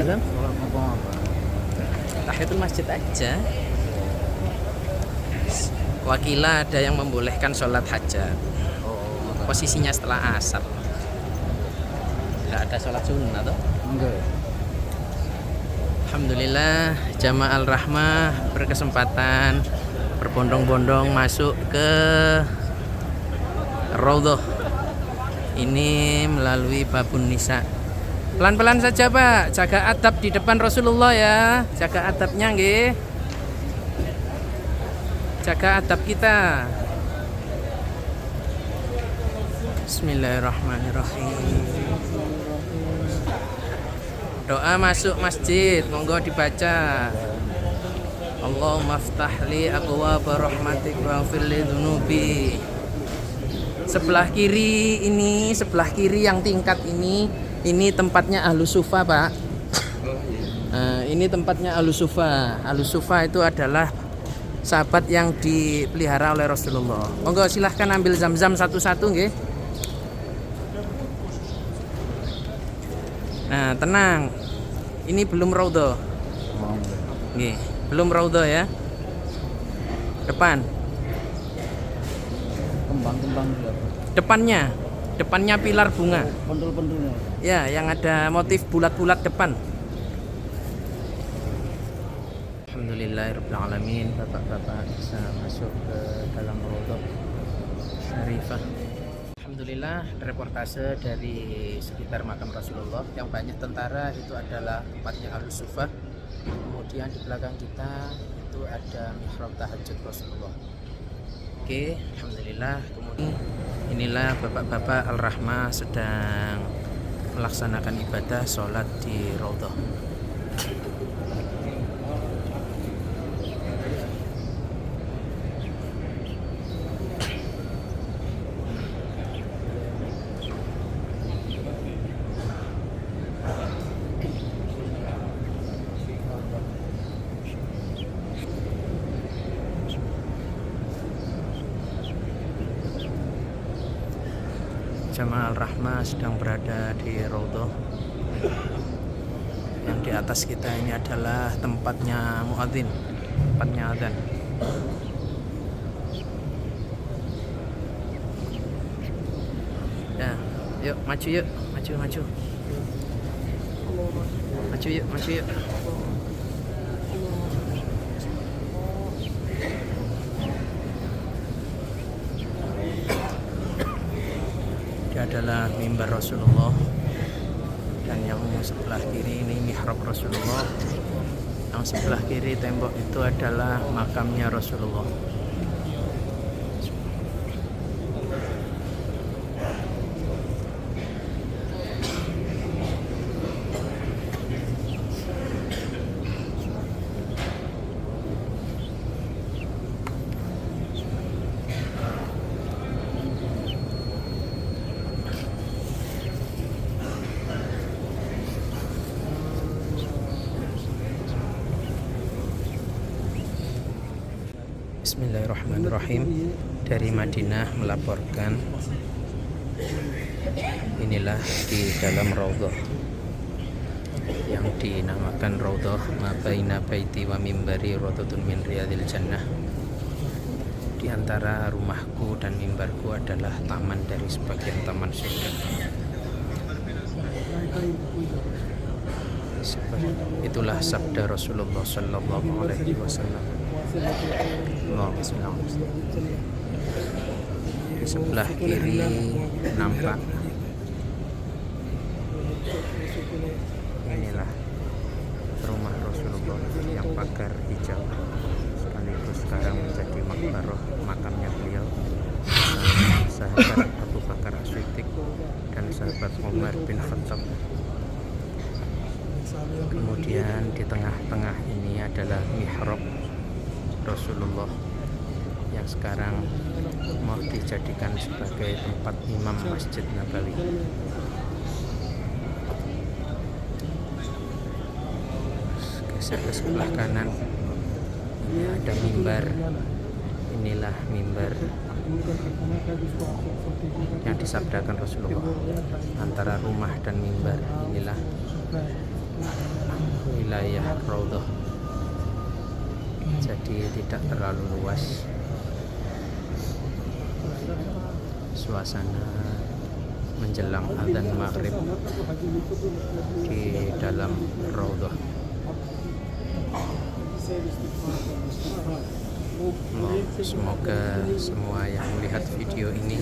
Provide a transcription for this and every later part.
Alam? Sholat apa? Tahiyatul masjid aja. Wakila ada yang membolehkan sholat hajat. Posisinya setelah asar. Nggak ada sholat sunnah toh? Enggak. Alhamdulillah Jamaah Al-Rahmah berkesempatan berbondong-bondong masuk ke Raudhah ini melalui Babun Nisa. Pelan-pelan saja Pak, jaga adab di depan Rasulullah ya, jaga adabnya nggih. Jaga adab kita. Bismillahirrahmanirrahim. Doa masuk masjid, monggo dibaca. Allahumma ftahli abwaaba rahmatik waghfir li dzunubi. Sebelah kiri ini, sebelah kiri yang tingkat ini tempatnya Ahlus Sufa, Pak. Nah, ini tempatnya Ahlus Sufa. Ahlus Sufa itu adalah sahabat yang dipelihara oleh Rasulullah. Monggo silahkan ambil zam-zam satu-satu nggih. Nah, tenang. Ini belum Raudhah. Nggih, belum Raudhah ya. Depan. Kembang-kembang Depannya pilar bunga. Pendul-pendulnya. Ya, yang ada motif bulat-bulat depan. Alhamdulillahirabbil alamin. Bapak-bapak bisa masuk ke dalam Raudhah Syarifah. Alhamdulillah, reportase dari sekitar makam Rasulullah. Yang banyak tentara itu adalah tempatnya Ahlus Sufa. Kemudian di belakang kita itu ada mihrab tahajud Rasulullah. Oke, alhamdulillah. Kemudian inilah bapak-bapak Al-Rahmah sedang melaksanakan ibadah sholat di Raudhah. Jamaah Al-Rahmah sedang berada di Raudhah. Yang di atas kita ini adalah tempatnya muadzin, tempatnya adzan. Ya, yuk maju yuk, maju. Maju yuk. Ini adalah mimbar Rasulullah, dan yang sebelah kiri ini mihrab Rasulullah. Yang sebelah kiri tembok itu adalah makamnya Rasulullah. Bismillahirrahmanirrahim. Dari Madinah melaporkan. Inilah di dalam Raudhah yang dinamakan Raudhah ma baina baiti wa mimbari raudhatun min riyadil jannah. Di antara rumahku dan mimbarku adalah taman dari sebagian taman surga. Itulah sabda Rasulullah sallallahu alaihi wasallam. Di sebelah kiri nampak inilah rumah Rasulullah yang pagar hijau, sekaligus sekarang menjadi makbarah makamnya beliau, sahabat Abu Bakar As-Siddiq dan sahabat Umar bin Khattab. Kemudian di tengah-tengah ini adalah mihrab Rasulullah yang sekarang mau dijadikan sebagai tempat imam Masjid Nabawi. Geser ke sebelah kanan, ini ada mimbar. Inilah mimbar yang disabdakan Rasulullah. Antara rumah dan mimbar inilah wilayah Raudhah, jadi tidak terlalu luas. Suasana menjelang adzan maghrib di dalam Raudhah. Semoga semua yang melihat video ini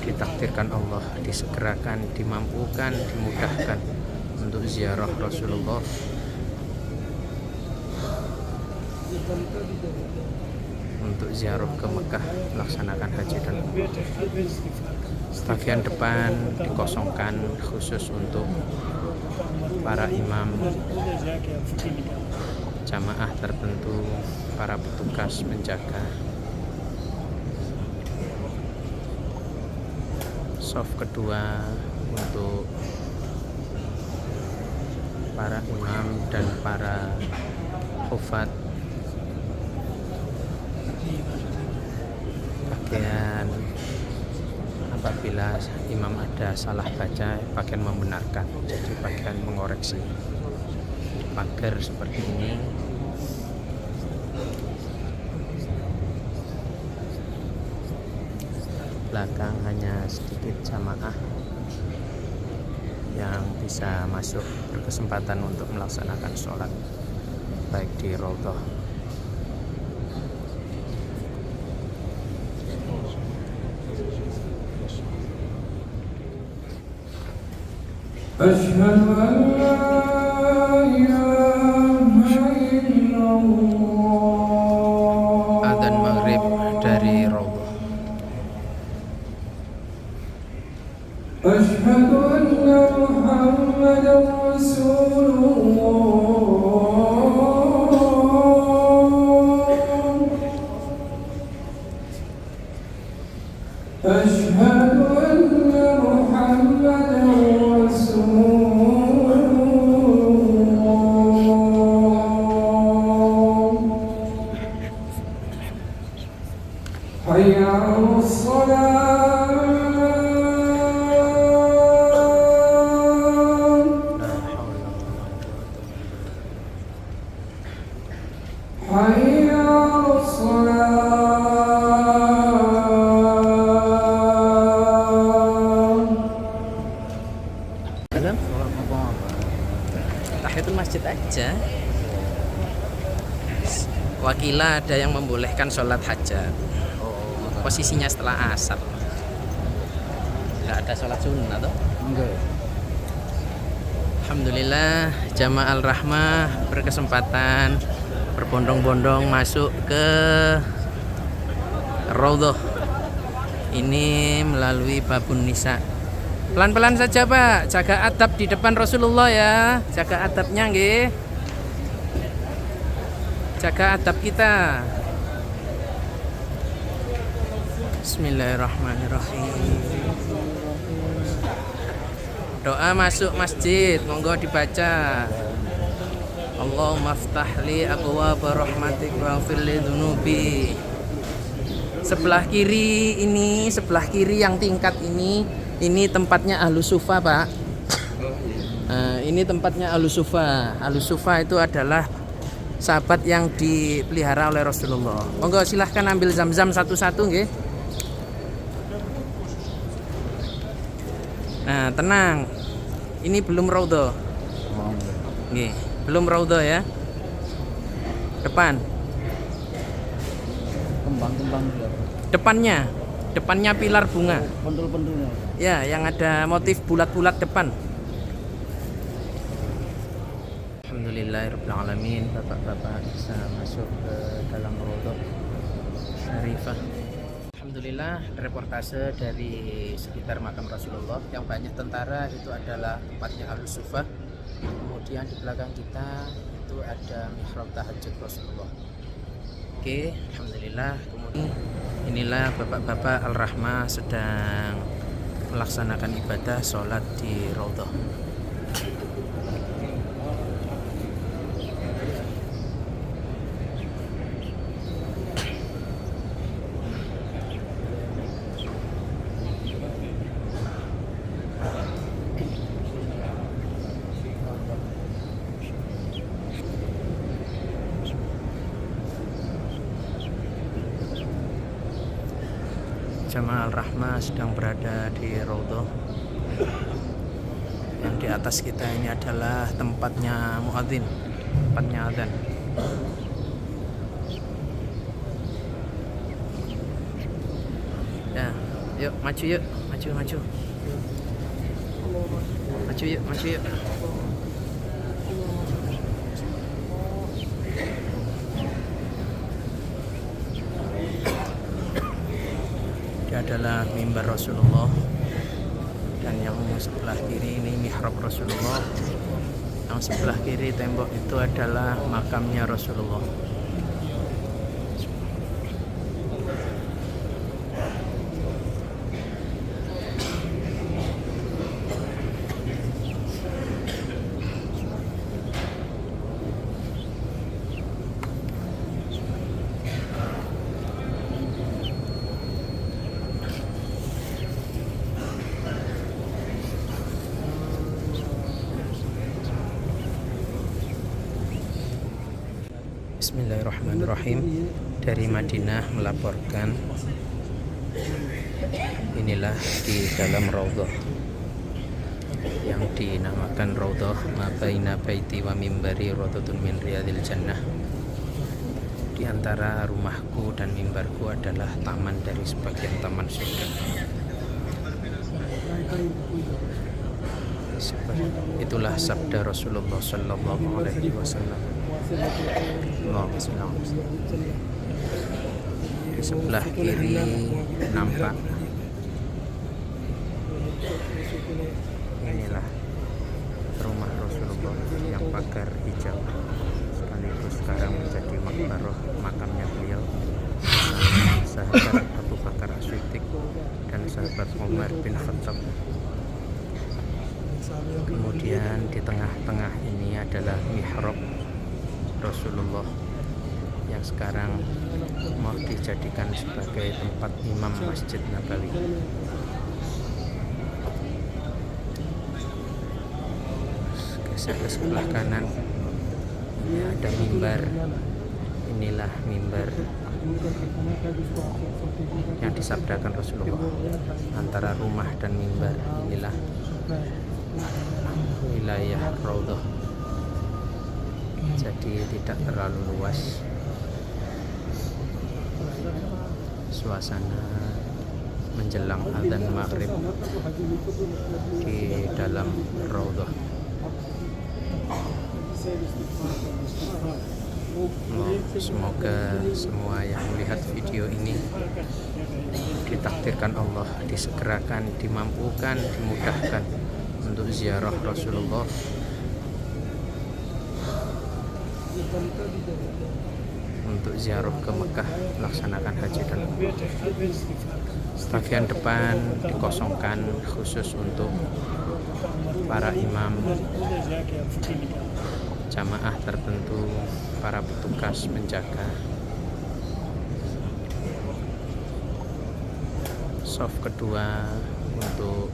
ditakdirkan Allah, disegerakan, dimampukan, dimudahkan untuk ziarah Rasulullah, untuk ziarah ke Mekah, melaksanakan haji dan umrah. Bagian depan dikosongkan khusus untuk para imam, jamaah tertentu, para petugas penjaga. Soft kedua untuk para imam dan para hufat. Bagian apabila imam ada salah baca, bagian membenarkan, jadi bagian mengoreksi. Pagar seperti ini. Belakang hanya sedikit jamaah yang bisa masuk, berkesempatan untuk melaksanakan sholat baik di Raudhah. Asyhadu an la ilaha illallah. Adzan maghrib dari Raudhah. Asyhadu anna Muhammadan Rasulullah. Asyhadu anna Muhammadan حي على الصلاة. حي على الصلاة. Dalam Sholat apa? tahiyatul masjid aja. Wakila ada yang membolehkan sholat hajat. Posisinya setelah asar. Nggak ada sholat sunnah toh? Enggak. Alhamdulillah Jamaah Al-Rahmah berkesempatan berbondong-bondong masuk ke Raudhah ini melalui Babun Nisa. Pelan-pelan saja Pak, jaga adab di depan Rasulullah ya. Jaga adabnya nggih. Jaga adab kita. Bismillahirrahmanirrahim. Doa masuk masjid, monggo dibaca. Allahumma ftahli abwaaba rahmatik waghfir li dzunubi. Sebelah kiri ini, sebelah kiri yang tingkat ini tempatnya Ahlus Sufa, Pak. Ini tempatnya Ahlus Sufa. Ahlus Sufa itu adalah sahabat yang dipelihara oleh Rasulullah. Monggo silahkan ambil zam-zam satu-satu nggih. Nah, tenang. Ini belum Raudhah. Nggih, belum Raudhah ya. Depan. Kembang-kembang juga. Depannya pilar bunga. Pendul-pendulnya. Ya, yang ada motif bulat-bulat depan. Alhamdulillahirabbil alamin. Bapak-bapak bisa masuk ke dalam Raudhah Syarifah. Alhamdulillah, reportase dari sekitar makam Rasulullah. Yang banyak tentara itu adalah tempatnya Ahlus Sufa. Kemudian di belakang kita itu ada mihrab tahajud Rasulullah. Oke, alhamdulillah. Kemudian inilah bapak-bapak Al-Rahmah sedang melaksanakan ibadah sholat di Raudhah. Jamaah Al-Rahmah sedang berada di Raudhah. Yang di atas kita ini adalah tempatnya muadzin, tempatnya adzan. Ya, yuk maju yuk, maju. Maju yuk. Dia adalah mimbar Rasulullah, dan yang sebelah kiri ini mihrab Rasulullah. Yang sebelah kiri tembok itu adalah makamnya Rasulullah. Bismillahirrahmanirrahim. Dari Madinah melaporkan, inilah di dalam Raudhah yang dinamakan Raudhah ma baina baiti wa mimbari raudhatun min riyadil jannah. Di antara rumahku dan mimbarku adalah taman dari sebagian taman surga. Itulah sabda Rasulullah sallallahu alaihi wasallam. Di sebelah kiri nampak inilah rumah Rasulullah yang pagar hijau, sekaligus sekarang menjadi makbarah makamnya beliau, sahabat Abu Bakar As-Siddiq dan sahabat Umar bin Khattab. Kemudian di tengah-tengah ini adalah mihrab Rasulullah yang sekarang mau dijadikan sebagai tempat imam Masjid Nabawi. Geser ke sebelah kanan, ini ada mimbar. Inilah mimbar yang disabdakan Rasulullah. Antara rumah dan mimbar inilah wilayah Raudhah. Jadi tidak terlalu luas. Suasana menjelang adzan maghrib di dalam Raudhah. Semoga semua yang melihat video ini ditakdirkan Allah, disegerakan, dimampukan, dimudahkan untuk ziarah Rasulullah, untuk ziarah ke Mekah, melaksanakan haji dan umrah. Bagian depan dikosongkan khusus untuk para imam, jamaah tertentu, para petugas penjaga. Soft kedua untuk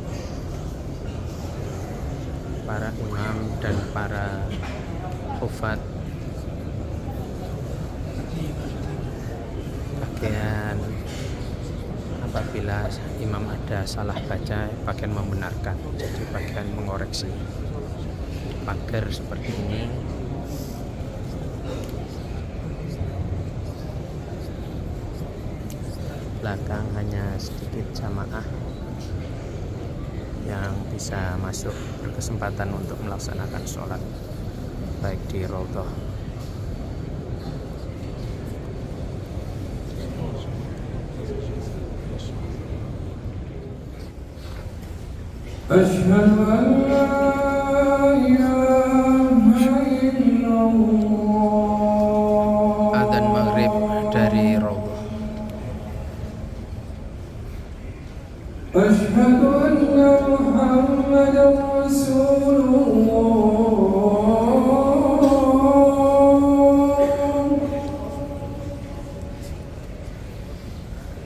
para imam dan para hufat. Bagian apabila imam ada salah baca, bagian membenarkan, jadi bagian mengoreksi. Pagar seperti ini. Belakang hanya sedikit jamaah yang bisa masuk, berkesempatan untuk melaksanakan sholat baik di Raudhah. Asyhadu an la ilaha illallah. Adzan maghrib dari Raudhah. Asyhadu anna Muhammadan Rasulullah.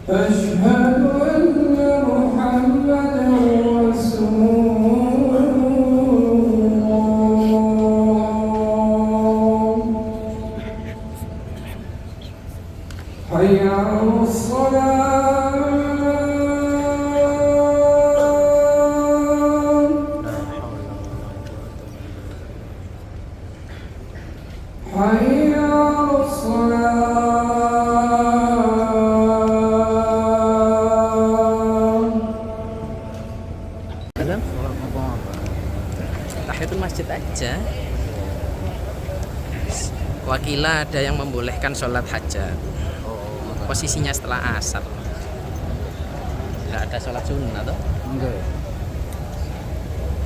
Asyhadu anna Muhammadan Rasulullah. حي على الصلاة. Adam, Sholat apa? tahiyatul masjid aja. Wakila ada yang membolehkan sholat hajat. Posisinya setelah asar. Nggak ada sholat sunnah toh? Enggak ya?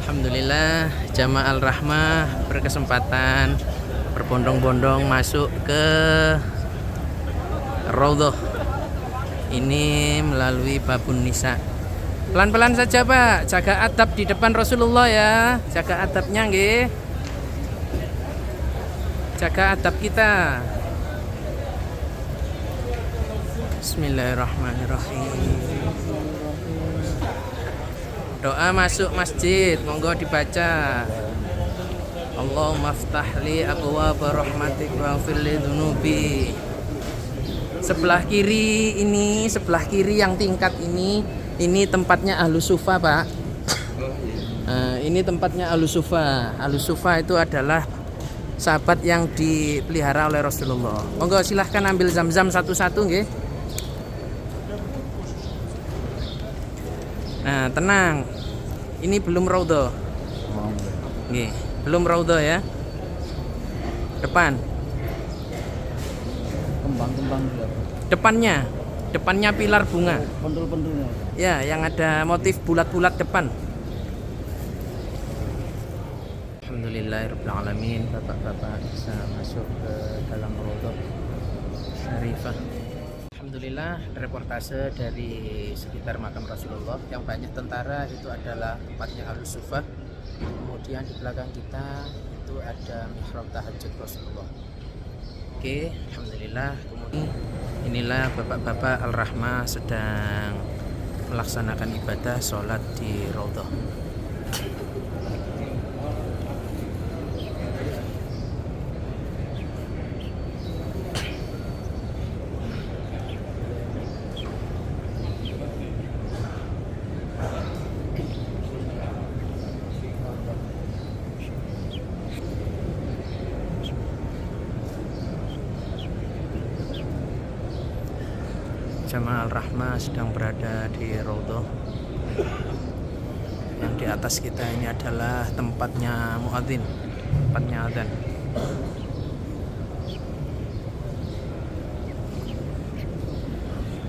Alhamdulillah Jamaah Al-Rahmah berkesempatan berbondong-bondong masuk ke Raudhah ini melalui Babun Nisa. Pelan-pelan saja Pak, jaga adab di depan Rasulullah ya, jaga adabnya nggih. Jaga adab kita. Bismillahirrahmanirrahim. Doa masuk masjid, monggo dibaca. Allahumma ftahli abwaaba rahmatik waghfir li dzunubi. Sebelah kiri yang tingkat ini tempatnya Ahlus Sufa, Pak. Ini tempatnya Ahlus Sufa. Ahlus Sufa itu adalah sahabat yang dipelihara oleh Rasulullah. Monggo silahkan ambil zam-zam satu-satu nggih. Nah, tenang. Ini belum Raudhah. Nggih, belum Raudhah ya. Depan. Kembang-kembang berapa? Depannya pilar bunga. Pendul-pendulnya. Ya, yang ada motif bulat-bulat depan. Alhamdulillahirabbil alamin. Bapak-bapak bisa masuk ke dalam Raudhah Syarifah. Alhamdulillah, reportase dari sekitar makam Rasulullah. Yang banyak tentara itu adalah tempatnya Ahlus Sufa. Kemudian di belakang kita itu ada mihrab tahajud Rasulullah. Oke, alhamdulillah. Kemudian inilah bapak-bapak Al-Rahmah sedang melaksanakan ibadah sholat di Raudhah. Jamaah Al-Rahmah sedang berada di Raudhah. Yang di atas kita ini adalah tempatnya muadzin, tempatnya adzan.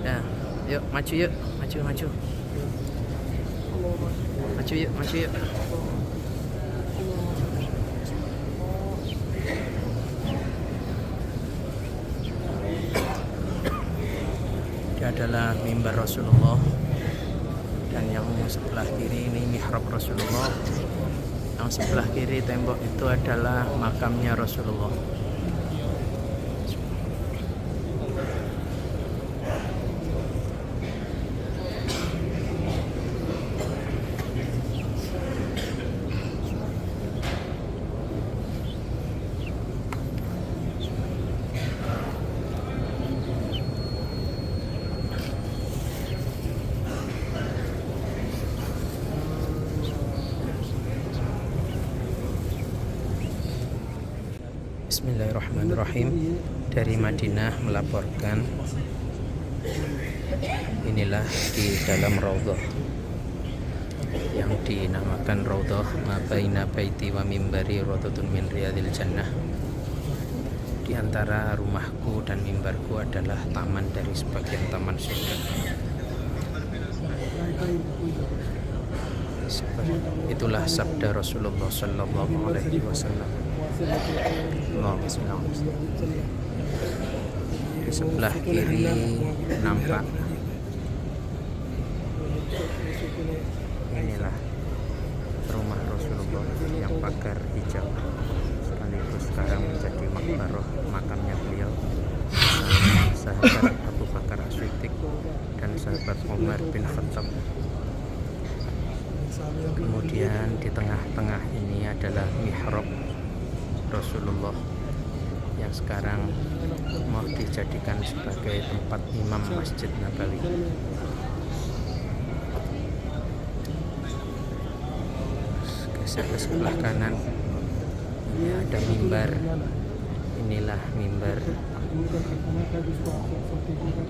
Ya, yuk maju yuk, maju. Maju yuk. Adalah mimbar Rasulullah, dan yang sebelah kiri ini mihrab Rasulullah, yang sebelah kiri tembok itu adalah makamnya Rasulullah. Bismillahirrahmanirrahim. Dari Madinah melaporkan. Inilah di dalam Raudhah yang dinamakan Raudhah ma baina baiti wa mimbari raudhatun min riyadil jannah. Di antara rumahku dan mimbarku adalah taman dari sebagian taman surga. Itulah sabda Rasulullah sallallahu alaihi wasallam. Di sebelah kiri nampak inilah rumah Rasulullah yang pagar hijau, sekaligus sekarang menjadi makbarah makamnya beliau, sahabat Abu Bakar As-Siddiq dan sahabat Umar bin Khattab. Kemudian di tengah-tengah ini adalah mihrab Rasulullah yang sekarang mau dijadikan sebagai tempat imam Masjid Nabawi. Geser ke sebelah kanan, ini ada mimbar Inilah mimbar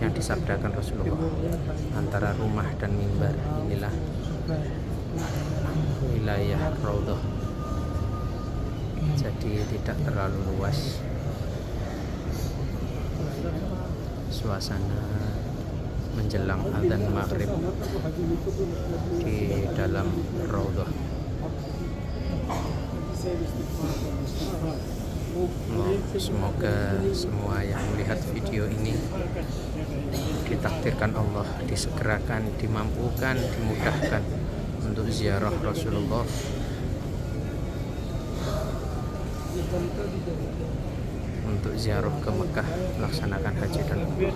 yang disabdakan Rasulullah. Antara rumah dan mimbar inilah wilayah Raudhah. Jadi tidak terlalu luas. Suasana menjelang adzan maghrib di dalam Raudhah. Semoga semua yang melihat video ini ditakdirkan Allah, disegerakan, dimampukan, dimudahkan untuk ziarah Rasulullah, untuk ziarah ke Mekah, melaksanakan haji dan umrah.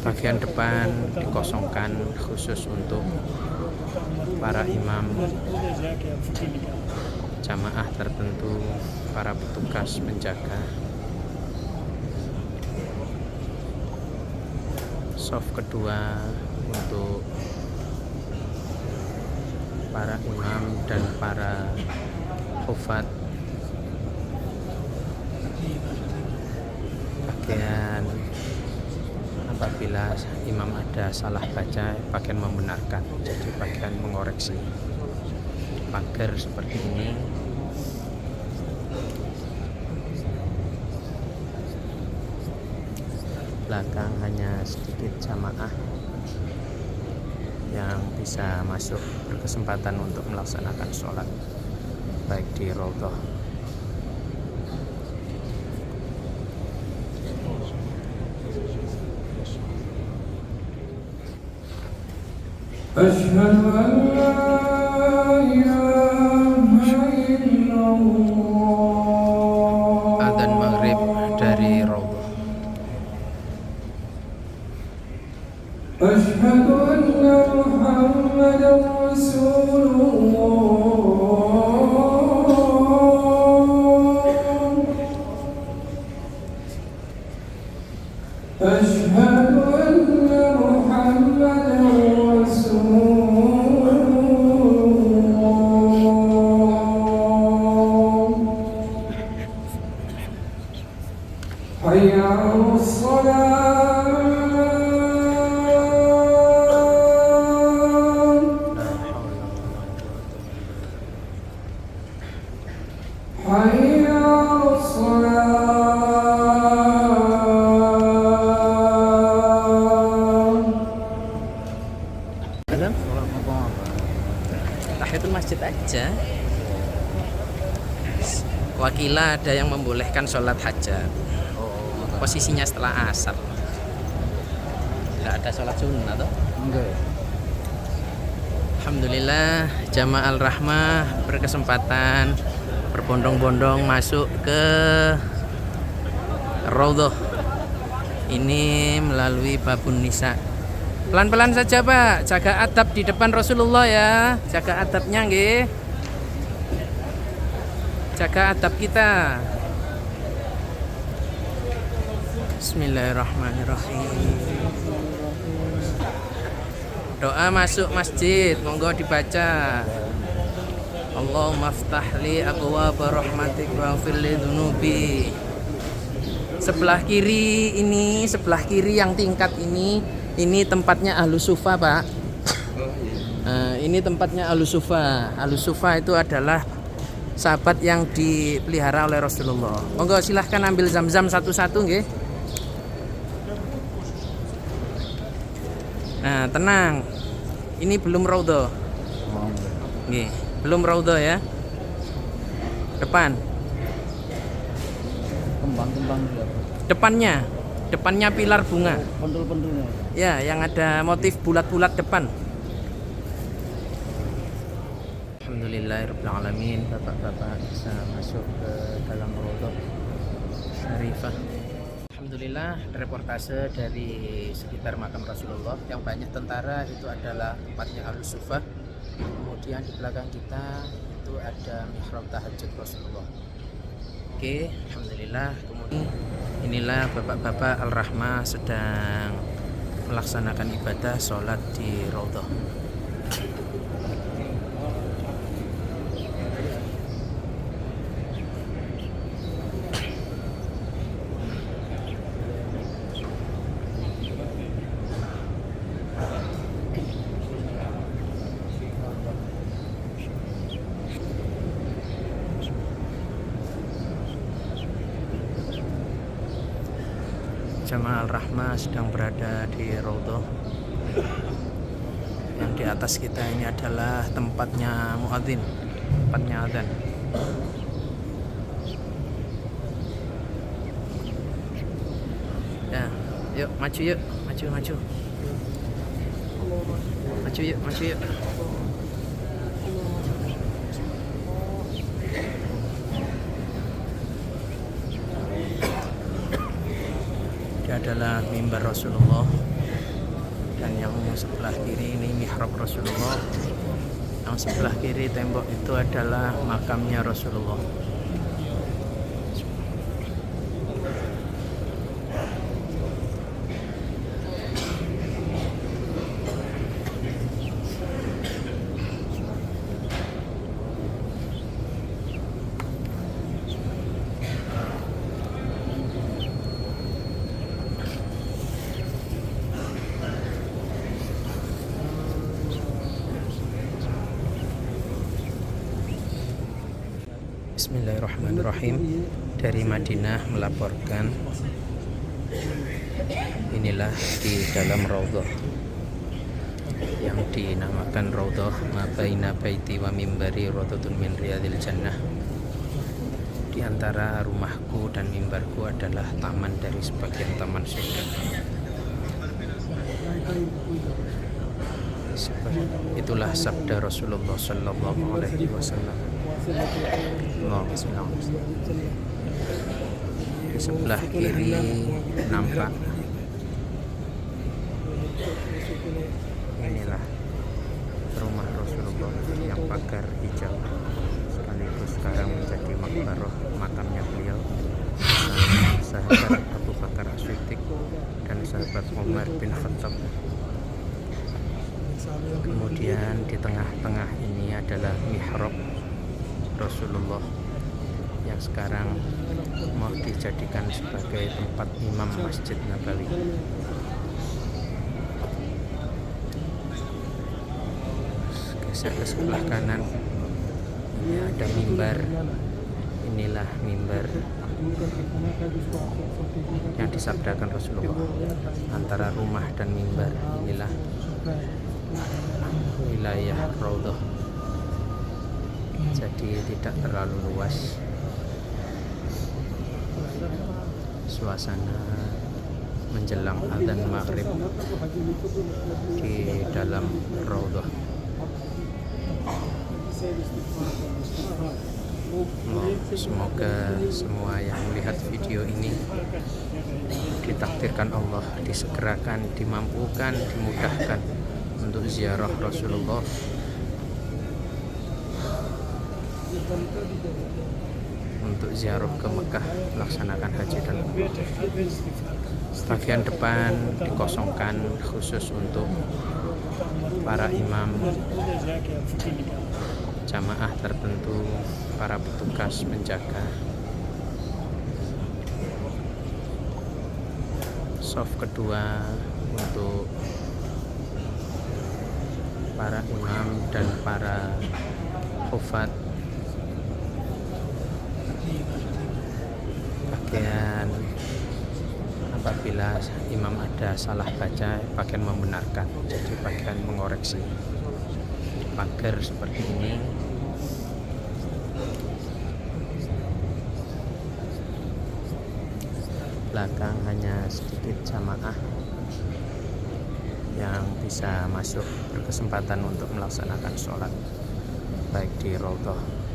Bagian depan dikosongkan khusus untuk para imam, jamaah tertentu, para petugas penjaga. Soft kedua untuk para imam dan para hufat. Bagian apabila imam ada salah baca, bagian membenarkan, jadi bagian mengoreksi. Pagar seperti ini. Belakang hanya sedikit jamaah yang bisa masuk, berkesempatan untuk melaksanakan sholat baik di Raudhah. أشهد أن لا إله إلا الله. Adzan maghrib dari Raudhah. أشهد أن محمدا رسول الله. أشهد أن محمدا رسول الله. حي على الصلاة. حي على الصلاة. Adam, tahiyatul masjid aja. Wakila ada yang membolehkan sholat hajat. Posisinya setelah asar. Tidak ada sholat sunnah toh? Enggak ya? Alhamdulillah, jamaah Al-Rahmah berkesempatan berbondong-bondong masuk ke Raudhah ini melalui Babun Nisa. Pelan-pelan saja Pak, jaga adab di depan Rasulullah ya, jaga adabnya nggih, jaga adab kita. Bismillahirrahmanirrahim. Doa masuk masjid, monggo dibaca. Allahumma ftahli abwaaba rahmatik waghfir li dzunubi. Sebelah kiri ini, sebelah kiri yang tingkat ini tempatnya Ahlus Sufa, Pak. Ini tempatnya Ahlus Sufa. Ahlus Sufa itu adalah sahabat yang dipelihara oleh Rasulullah. Monggo silahkan ambil zam-zam satu-satu nggih. Nah, tenang. Ini belum Raudhah. Nggih, belum Raudhah ya. Depan. Kembang-kembang juga. Depannya pilar bunga. Pendul-pendulnya. Ya, yang ada motif bulat-bulat depan. Alhamdulillahirabbil alamin. Bapak-bapak bisa masuk ke dalam Raudhah Syarifah. Alhamdulillah, reportase dari sekitar makam Rasulullah. Yang banyak tentara itu adalah tempatnya Ahlus Sufa. Kemudian di belakang kita itu ada mihrab tahajud Rasulullah. Oke, alhamdulillah. Kemudian inilah bapak-bapak Al-Rahmah sedang melaksanakan ibadah sholat di Raudhah. Jamaah Al-Rahmah sedang berada di Raudhah. Yang di atas kita ini adalah tempatnya muadzin, tempatnya adzan. Ya, yuk maju yuk, maju. Maju yuk. Dia adalah mimbar Rasulullah, dan yang sebelah kiri ini mihrab Rasulullah. Yang sebelah kiri tembok itu adalah makamnya Rasulullah. Bismillahirrahmanirrahim. Dari Madinah melaporkan, inilah di dalam Raudhah yang dinamakan Raudhah ma baina baiti wa mimbari raudhatun min riyadil jannah. Di antara rumahku dan mimbarku adalah taman dari sebagian taman surga. Itulah sabda Rasulullah sallallahu alaihi wasallam. Di sebelah kiri nampak inilah rumah Rasulullah yang pagar hijau, sekaligus sekarang menjadi makbarah makamnya beliau, sahabat Abu Bakar As-Siddiq dan sahabat Umar bin Khattab. Kemudian di tengah-tengah ini adalah mihrab Rasulullah yang sekarang mau dijadikan sebagai tempat imam Masjid Nabawi. Geser ke sebelah kanan, ini ada mimbar. Inilah mimbar yang disabdakan Rasulullah. Antara rumah dan mimbar inilah wilayah Raudhah. Jadi tidak terlalu luas. Suasana menjelang adzan maghrib di dalam Raudhah. Semoga semua yang melihat video ini ditakdirkan Allah, disegerakan, dimampukan, dimudahkan untuk ziarah Rasulullah, untuk ziarah ke Mekah, melaksanakan haji dan umrah. Bagian depan dikosongkan khusus untuk para imam, jamaah tertentu, para petugas penjaga. Shaf kedua untuk para imam dan para hufat. Bagian apabila imam ada salah baca, bagian membenarkan, jadi bagian mengoreksi. Pagar seperti ini. Belakang hanya sedikit jamaah yang bisa masuk, berkesempatan untuk melaksanakan sholat baik di Raudhah.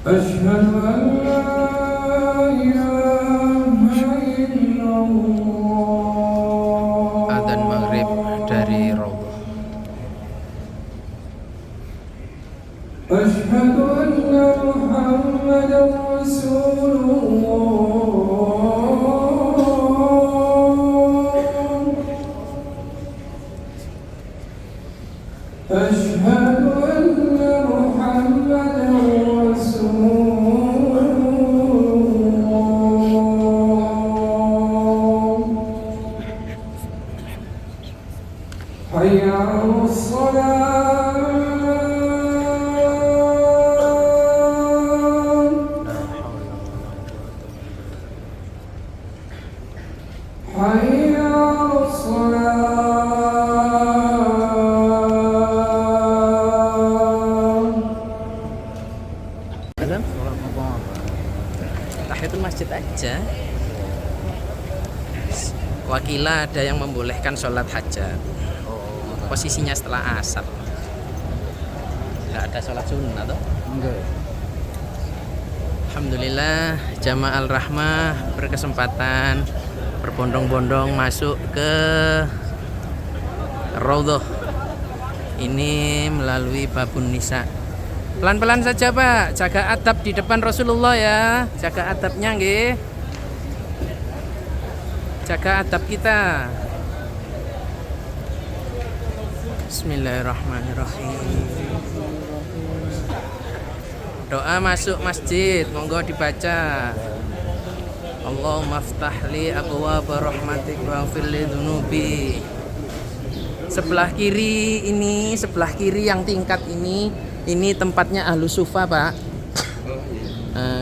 أشهد أن لا إله إلا الله. Adzan maghrib dari Raudhah. أشهد أن محمدا رسول الله. أشهد أن محمدا رسول الله. حي على الصلاة. Kila ada yang membolehkan sholat hajat. Posisinya setelah asar. Nggak ada sholat sunnah toh? Enggak. Alhamdulillah Jamaah Al-Rahmah berkesempatan berbondong-bondong masuk ke Raudhah ini melalui Babun Nisa. Pelan-pelan saja Pak, jaga adab di depan Rasulullah ya, jaga adabnya nggih. Jaga adab kita. Bismillahirrahmanirrahim. Doa masuk masjid, monggo dibaca. Allahumma ftahli abwaaba rahmatik waghfir li dzunubi. Sebelah kiri ini, sebelah kiri yang tingkat ini tempatnya Ahlus Sufa, Pak.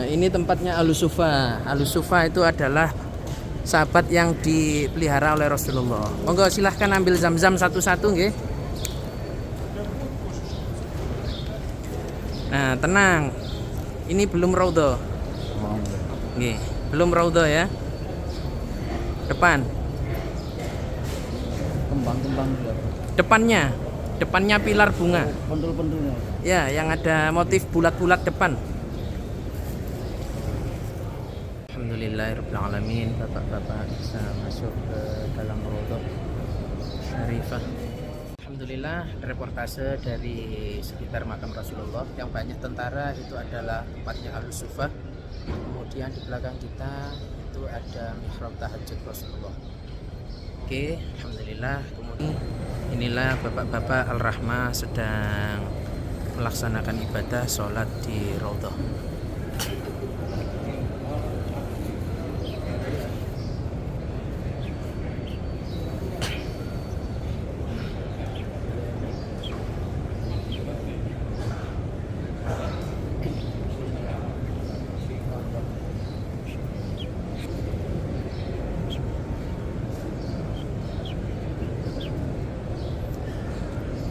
Ini tempatnya Ahlus Sufa. Ahlus Sufa itu adalah sahabat yang dipelihara oleh Rasulullah. Monggo silahkan ambil zam-zam satu-satu nggih. Nah, tenang. Ini belum Raudhah. Nggih, belum Raudhah ya. Depan. Kembang-kembang juga. Depannya pilar bunga. Pendul-pendulnya. Ya, yang ada motif bulat-bulat depan. Alhamdulillahirabbil alamin. Bapak-bapak bisa masuk ke dalam Raudhah Syarifah. Alhamdulillah, reportase dari sekitar makam Rasulullah. Yang banyak tentara itu adalah tempatnya Ahlus Sufa. Kemudian di belakang kita itu ada mihrab tahajud Rasulullah. Oke, alhamdulillah. Kemudian inilah bapak-bapak Al-Rahmah sedang melaksanakan ibadah sholat di Raudhah.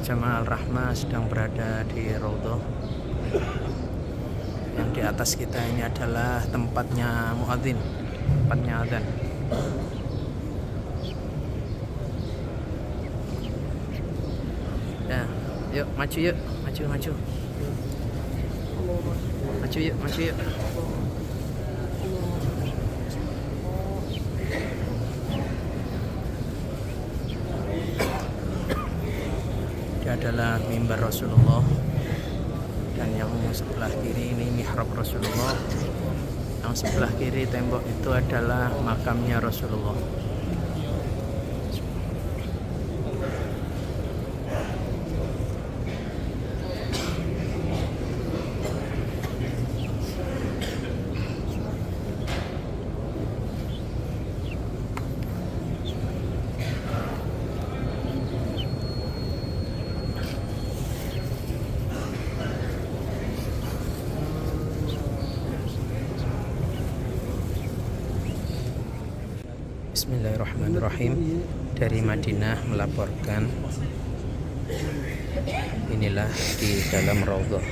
Jamaah Al-Rahmah sedang berada di Raudhah. Yang di atas kita ini adalah tempatnya muadzin, tempatnya adzan. Ya, yuk maju yuk, maju. Maju yuk. Adalah mimbar Rasulullah, dan yang sebelah kiri ini mihrab Rasulullah, yang sebelah kiri tembok itu adalah makamnya Rasulullah. Bismillahirrahmanirrahim. Dari Madinah melaporkan. Inilah di dalam Raudhah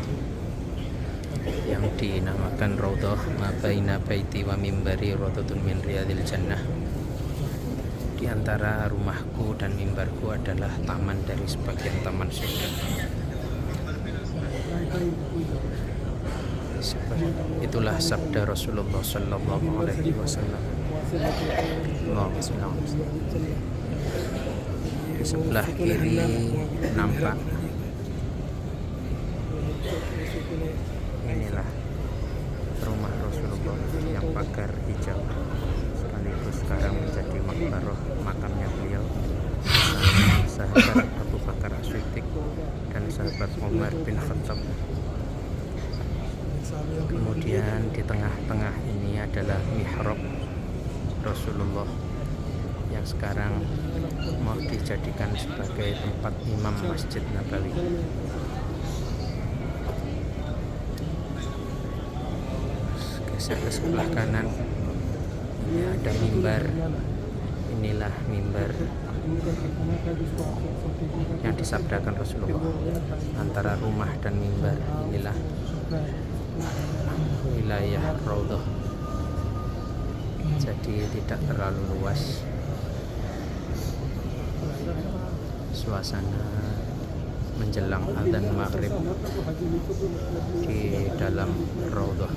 yang dinamakan Raudhah ma baina baiti wa mimbari raudhatun min riyadil jannah. Di antara rumahku dan mimbarku adalah taman dari sebagian taman surga. Itulah sabda Rasulullah sallallahu alaihi wasallam. Di sebelah kiri nampak inilah rumah Rasulullah yang pagar hijau, sekaligus sekarang menjadi makbarah makamnya beliau, sahabat Abu Bakar As-Siddiq dan sahabat Umar bin Khattab. Kemudian di tengah-tengah ini adalah mihrab Rasulullah yang sekarang mau dijadikan sebagai tempat imam Masjid Nabawi. Geser ke sebelah kanan, ini ada mimbar. Inilah mimbar yang disabdakan Rasulullah. Antara rumah dan mimbar inilah wilayah Raudhah. Jadi tidak terlalu luas. suasana menjelang adzan maghrib di dalam Raudhah.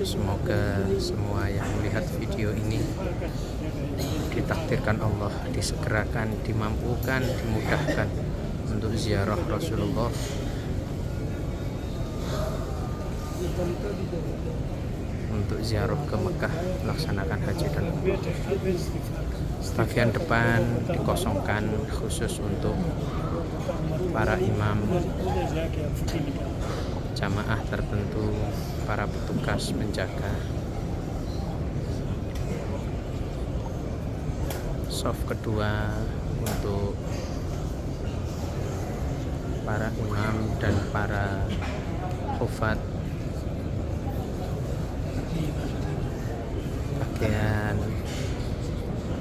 Semoga semua yang melihat video ini ditakdirkan Allah, disegerakan, dimampukan, dimudahkan untuk ziarah Rasulullah, untuk ziarah ke Mekah, melaksanakan haji dan umrah. Bagian depan dikosongkan khusus untuk para imam, jamaah tertentu, para petugas penjaga. Soft kedua untuk para imam dan para hufat. Bagian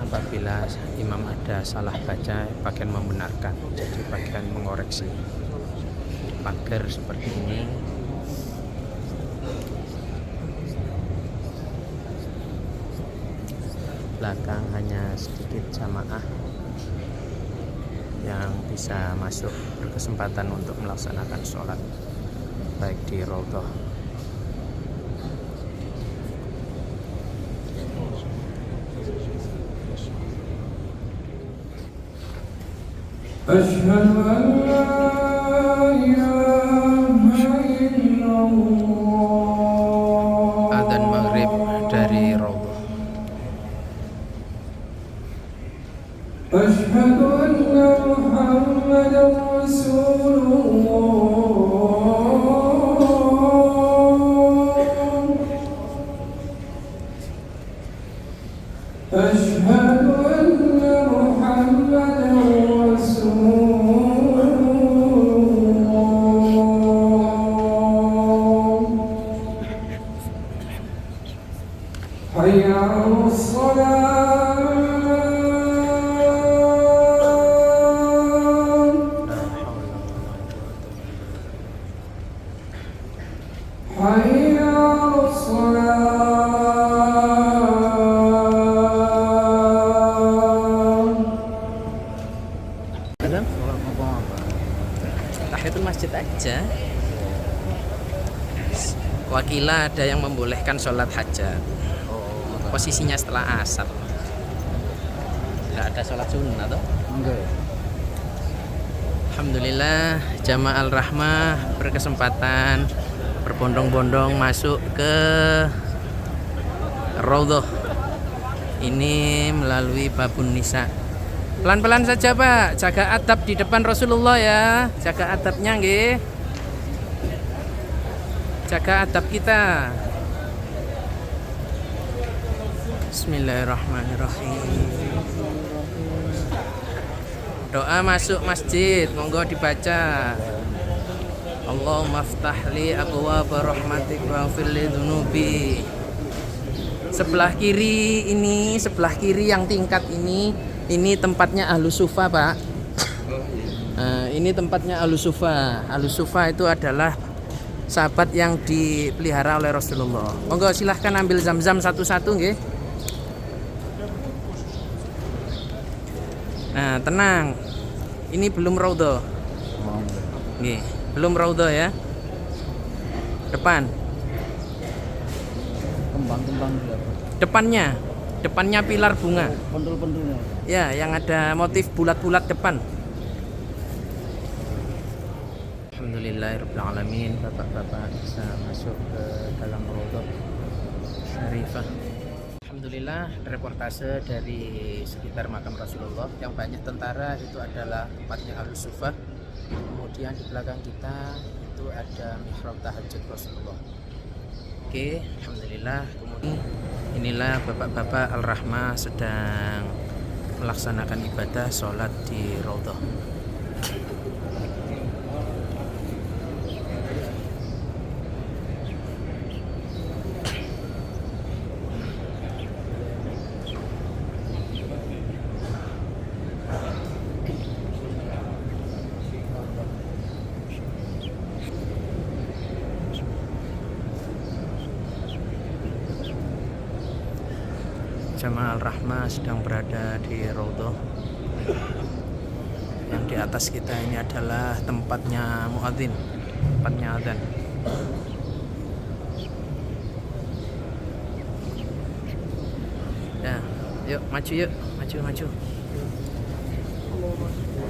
apabila imam ada salah baca, bagian membenarkan, jadi bagian mengoreksi. Pagar seperti ini. Belakang hanya sedikit jamaah yang bisa masuk, berkesempatan untuk melaksanakan sholat baik di Raudhah. أشهد أن لا إله إلا الله. Adzan maghrib dari Raudhah. أشهد أن محمدا رسول الله. أشهد أن محمدا رسول الله. حي على الصلاة. حي على الصلاة. Ada? Tahiyatul masjid aja. Wakila ada yang membolehkan sholat hajat. Posisinya setelah asar. Tidak ada sholat sunnah toh? Enggak. Alhamdulillah jamaah Al-Rahmah berkesempatan berbondong-bondong masuk ke Raudhah ini melalui Babun Nisa. Pelan-pelan saja Pak, jaga adab di depan Rasulullah ya, jaga adabnya nggih, jaga adab kita. Bismillahirrahmanirrahim. Doa masuk masjid, monggo dibaca. Allahumma ftahli abwaaba rahmatik waghfir li dzunubi. Sebelah kiri ini, sebelah kiri yang tingkat ini tempatnya Ahlus Sufa, Pak. Ini tempatnya Ahlus Sufa. Ahlus Sufa itu adalah sahabat yang dipelihara oleh Rasulullah. Monggo silahkan ambil zam-zam satu-satu nggih. Nah, tenang. Ini belum Raudhah. Nggih, belum Raudhah ya. Depan. Kembang-kembang juga. Depannya pilar bunga. Pendul-pendulnya. Ya, yang ada motif bulat-bulat depan. Alhamdulillahirabbil alamin. Bapak-bapak bisa masuk ke dalam Raudhah Syarifah. Alhamdulillah, reportase dari sekitar makam Rasulullah. Yang banyak tentara itu adalah tempatnya Ahlus Sufa. Kemudian di belakang kita itu ada mihrab tahajud Rasulullah. Oke, alhamdulillah. Kemudian inilah bapak-bapak Al-Rahmah sedang melaksanakan ibadah sholat di Raudhah. Jamaah Al-Rahmah sedang berada di Raudhah. Yang di atas kita ini adalah tempatnya muadzin, tempatnya adzan. Ya, yuk maju yuk, maju.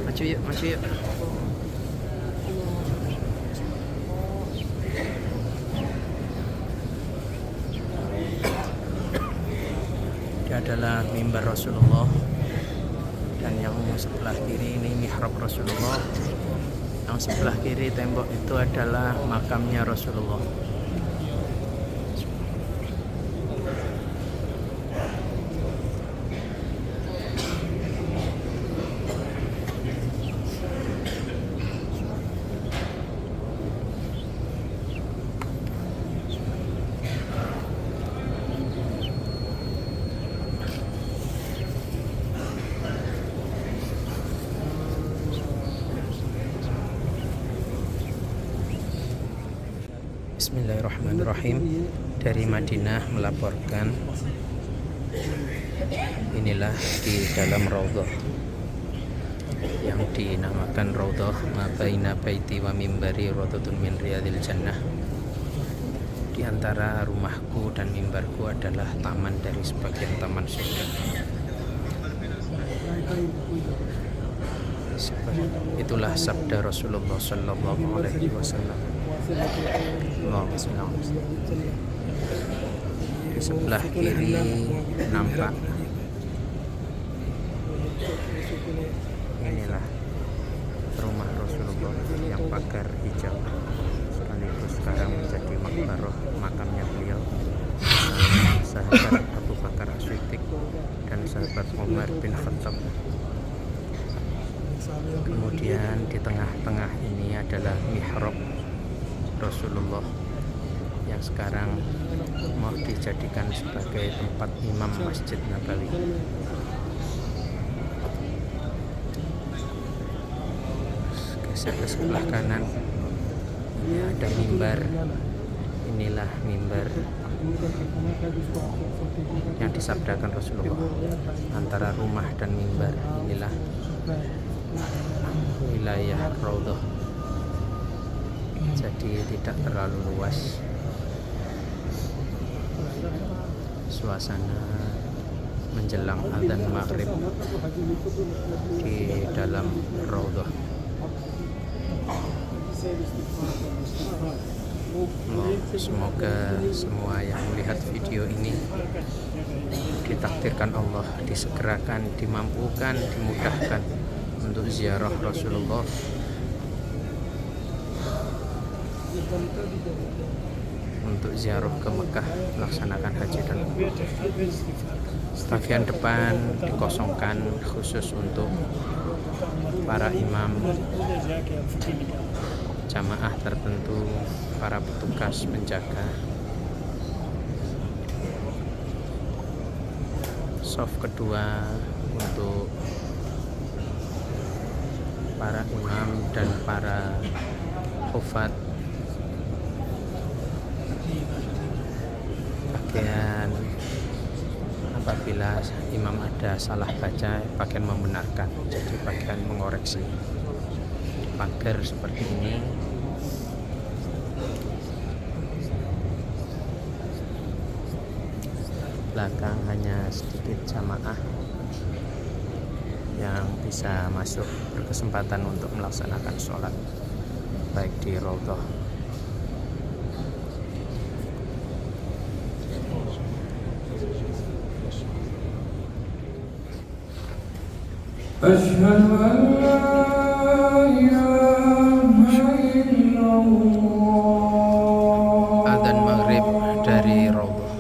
Maju yuk. Ini adalah mimbar Rasulullah, dan yang sebelah kiri ini mihrab Rasulullah. Yang sebelah kiri tembok itu adalah makamnya Rasulullah. Bismillahirrahmanirrahim. Dari Madinah melaporkan, inilah di dalam Raudhah yang dinamakan Raudhah ma baina baiti wa mimbari raudhatun min riyadil jannah. Di antara rumahku dan mimbarku adalah taman dari sebagian taman surga. Itulah sabda Rasulullah sallallahu alaihi wasallam. Di sebelah kiri nampak, inilah rumah Rasulullah yang pagar hijau, sekaligus sekarang menjadi makbarah makamnya beliau, sahabat Abu Bakar As-Siddiq dan sahabat Umar bin Khattab. Kemudian di tengah-tengah ini adalah mihrab Rasulullah yang sekarang mau dijadikan sebagai tempat imam Masjid Nabawi. Geser ke sebelah kanan, ini ada mimbar. Inilah mimbar yang disabdakan Rasulullah. Antara rumah dan mimbar inilah wilayah Raudhah, jadi tidak terlalu luas. Suasana menjelang adzan maghrib di dalam Raudhah. Semoga semua yang melihat video ini ditakdirkan Allah, disegerakan, dimampukan, dimudahkan untuk ziarah Rasulullah, untuk ziarah ke Mekah, melaksanakan haji dan umrah. Bagian depan dikosongkan khusus untuk para imam, jamaah tertentu, para petugas penjaga. Saf kedua untuk para imam dan para hufad. Bagian apabila imam ada salah baca, bagian membenarkan, jadi bagian mengoreksi. Pagar seperti ini. Belakang hanya sedikit jamaah yang bisa masuk, berkesempatan untuk melaksanakan sholat baik di Raudhah. Asyhadu an la ilaha illallah. Adzan maghrib dari Raudhah.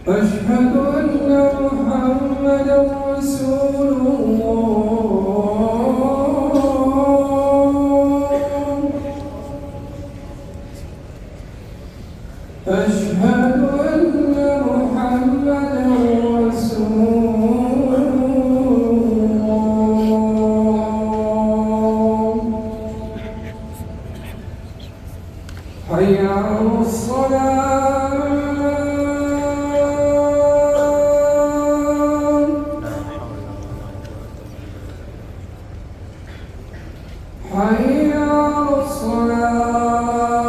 Asyhadu anna Muhammadan Rasulullah. Asyhadu anna Muhammadan Rasulullah. Hayya 'alas salat. حي على الصلاة